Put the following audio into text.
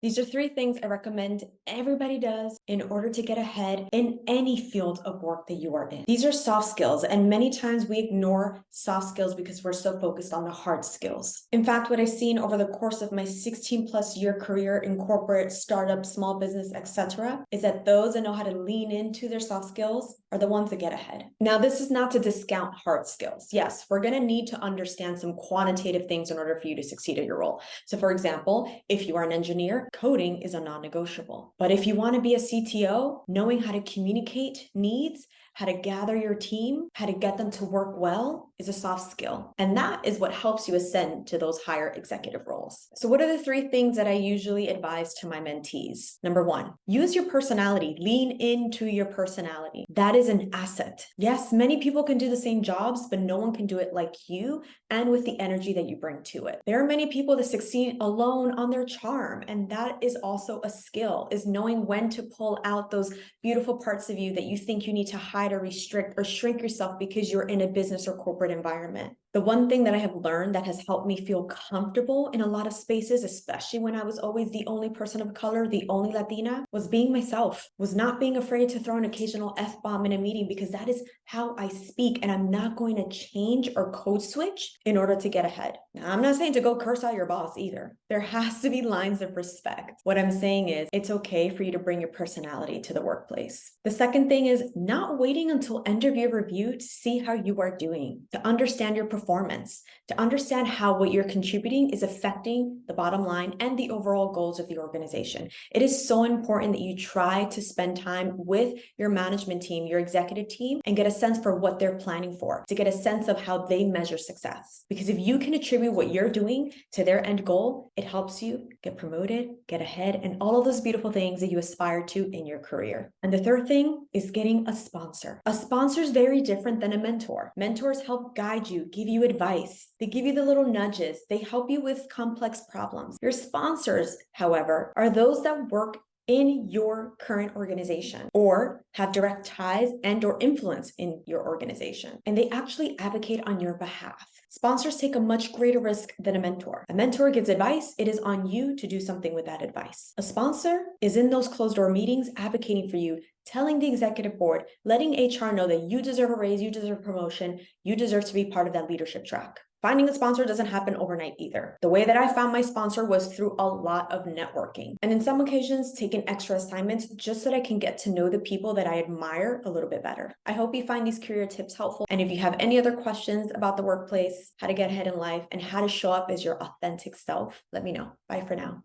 These are three things I recommend everybody does in order to get ahead in any field of work that you are in. These are soft skills, and many times we ignore soft skills because we're so focused on the hard skills. In fact, what I've seen over the course of my 16 plus year career in corporate, startup, small business, etc., is that those that know how to lean into their soft skills are the ones that get ahead. Now, this is not to discount hard skills. Yes, we're going to need to understand some quantitative things in order for you to succeed at your role. So for example, if you are an engineer, coding is a non-negotiable. But if you want to be a CTO, knowing how to communicate needs, how to gather your team, how to get them to work well is a soft skill. And that is what helps you ascend to those higher executive roles. So what are the three things that I usually advise to my mentees? Number one, use your personality. Lean into your personality. That is an asset. Yes, many people can do the same jobs, but no one can do it like you and with the energy that you bring to it. There are many people that succeed alone on their charm, and that is also a skill, is knowing when to pull out those beautiful parts of you that you think you need to hide or restrict or shrink yourself because you're in a business or corporate environment. The one thing that I have learned that has helped me feel comfortable in a lot of spaces, especially when I was always the only person of color, the only Latina, was being myself, was not being afraid to throw an occasional F-bomb in a meeting because that is how I speak, and I'm not going to change or code switch in order to get ahead. Now, I'm not saying to go curse out your boss either. There has to be lines of respect. What I'm saying is it's okay for you to bring your personality to the workplace. The second thing is not waiting until end of year review to see how you are doing, to understand your performance, to understand how what you're contributing is affecting the bottom line and the overall goals of the organization. It is so important that you try to spend time with your management team, your executive team, and get a sense for what they're planning for, to get a sense of how they measure success. Because if you can attribute what you're doing to their end goal, it helps you get promoted, get ahead, and all of those beautiful things that you aspire to in your career. And the third thing is getting a sponsor. A sponsor is very different than a mentor. Mentors help guide you, give you advice. They give you the little nudges. They help you with complex problems. Your sponsors, however, are those that work in your current organization or have direct ties and or influence in your organization. And they actually advocate on your behalf. Sponsors take a much greater risk than a mentor. A mentor gives advice. It is on you to do something with that advice. A sponsor is in those closed door meetings advocating for you, telling the executive board, letting HR know that you deserve a raise, you deserve a promotion, you deserve to be part of that leadership track. Finding a sponsor doesn't happen overnight either. The way that I found my sponsor was through a lot of networking. And in some occasions, taking extra assignments just so that I can get to know the people that I admire a little bit better. I hope you find these career tips helpful. And if you have any other questions about the workplace, how to get ahead in life, and how to show up as your authentic self, let me know. Bye for now.